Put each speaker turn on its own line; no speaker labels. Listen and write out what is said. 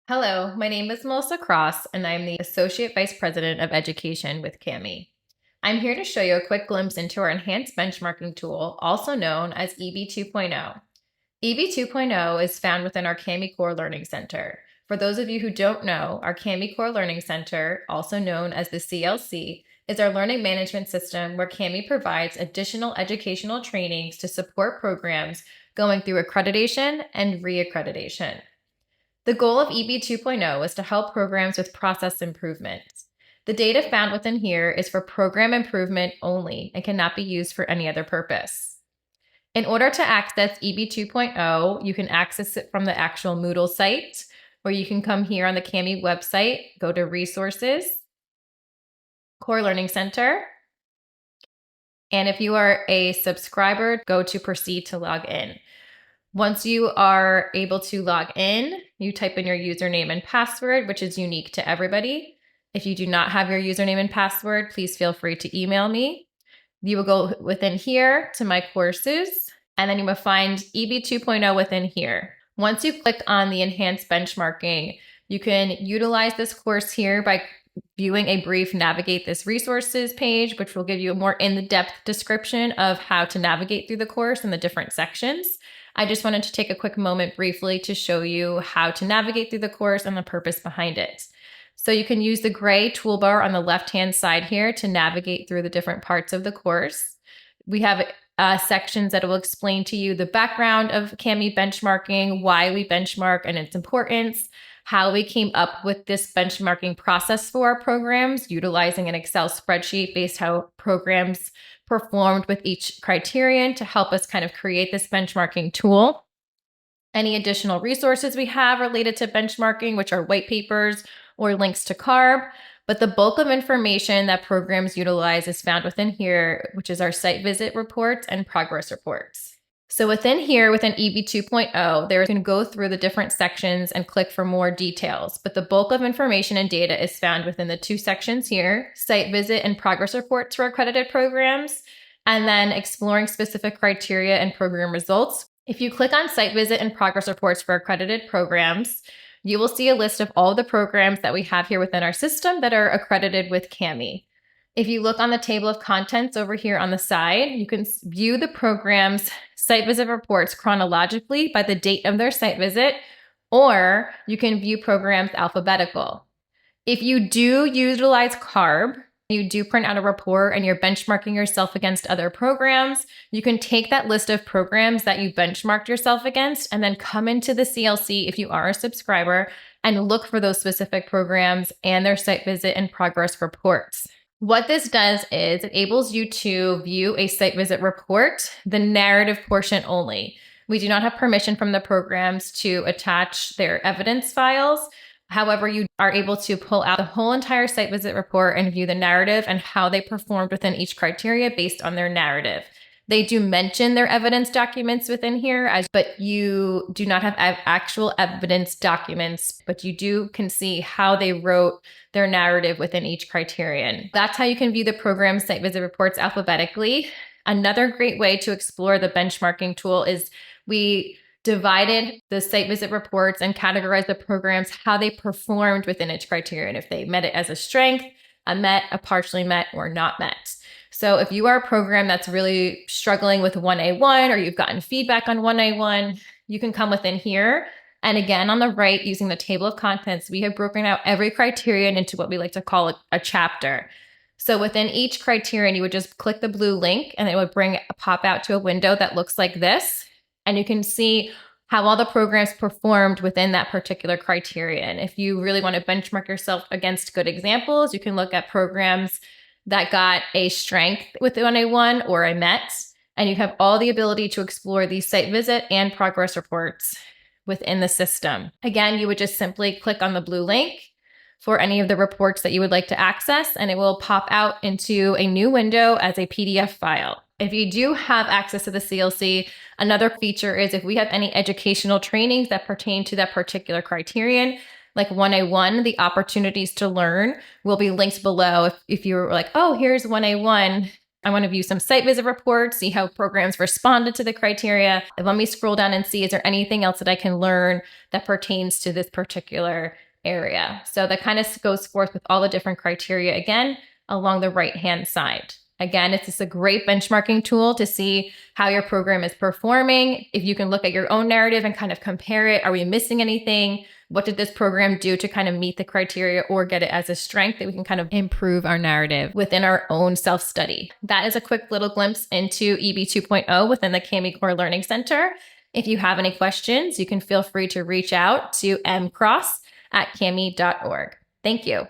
Hello, my name is Melissa Cross, and I'm the Associate Vice President of Education with CAMI. I'm here to show you a quick glimpse into our enhanced benchmarking tool, also known as EB 2.0. EB 2.0 is found within our CAMI Core Learning Center. For those of you who don't know, our CAMI Core Learning Center, also known as the CLC, is our learning management system where CAMI provides additional educational trainings to support programs going through accreditation and reaccreditation. The goal of EB 2.0 is to help programs with process improvements. The data found within here is for program improvement only and cannot be used for any other purpose. In order to access EB 2.0, you can access it from the actual Moodle site, or you can come here on the CAMI website, go to Resources, Core Learning Center, and if you are a subscriber, go to Proceed to log in. Once you are able to log in, you type in your username and password, which is unique to everybody. If you do not have your username and password, please feel free to email me. You will go within here to my courses, and then you will find EB 2.0 within here. Once you click on the enhanced benchmarking, you can utilize this course here by viewing a brief Navigate This Resources page, which will give you a more in-depth description of how to navigate through the course and the different sections. I just wanted to take a quick moment briefly to show you how to navigate through the course and the purpose behind it. So you can use the gray toolbar on the left-hand side here to navigate through the different parts of the course. We have sections that will explain to you the background of CAMI benchmarking, why we benchmark and its importance, how we came up with this benchmarking process for our programs, utilizing an Excel spreadsheet based how programs performed with each criterion to help us kind of create this benchmarking tool. Any additional resources we have related to benchmarking, which are white papers or links to CARB, but the bulk of information that programs utilize is found within here, which is our site visit reports and progress reports. So within here, within EB 2.0, they're going to go through the different sections and click for more details, but the bulk of information and data is found within the two sections here, site visit and progress reports for accredited programs, and then exploring specific criteria and program results. If you click on site visit and progress reports for accredited programs, you will see a list of all the programs that we have here within our system that are accredited with CAMI. If you look on the table of contents over here on the side, you can view the program's site visit reports chronologically by the date of their site visit, or you can view programs alphabetical. If you do utilize CARB, you do print out a report and you're benchmarking yourself against other programs, you can take that list of programs that you benchmarked yourself against and then come into the CLC if you are a subscriber and look for those specific programs and their site visit and progress reports. What this does is it enables you to view a site visit report, the narrative portion only. We do not have permission from the programs to attach their evidence files. However, you are able to pull out the whole entire site visit report and view the narrative and how they performed within each criteria based on their narrative. They do mention their evidence documents within here, but you do not have actual evidence documents, but you can see how they wrote their narrative within each criterion. That's how you can view the program site visit reports alphabetically. Another great way to explore the benchmarking tool is we divided the site visit reports and categorized the programs, how they performed within each criterion, if they met it as a strength, a met, a partially met, or not met. So if you are a program that's really struggling with 1A1 or you've gotten feedback on 1A1, you can come within here. And again, on the right, using the table of contents, we have broken out every criterion into what we like to call a chapter. So within each criterion, you would just click the blue link and it would pop out to a window that looks like this. And you can see how all the programs performed within that particular criterion. If you really want to benchmark yourself against good examples, you can look at programs that got a strength with 1A1 or a MET, and you have all the ability to explore these site visit and progress reports within the system. Again, you would just simply click on the blue link for any of the reports that you would like to access, and it will pop out into a new window as a PDF file. If you do have access to the CLC, another feature is if we have any educational trainings that pertain to that particular criterion, like 1A1, the opportunities to learn will be linked below. If you're like, oh, here's 1A1, I want to view some site visit reports, see how programs responded to the criteria. And let me scroll down and see, is there anything else that I can learn that pertains to this particular area? So that kind of goes forth with all the different criteria again along the right-hand side. Again, it's just a great benchmarking tool to see how your program is performing. If you can look at your own narrative and kind of compare it, are we missing anything? What did this program do to kind of meet the criteria or get it as a strength that we can kind of improve our narrative within our own self-study? That is a quick little glimpse into EB 2.0 within the CAMI Core Learning Center. If you have any questions, you can feel free to reach out to mcross@cami.org. Thank you.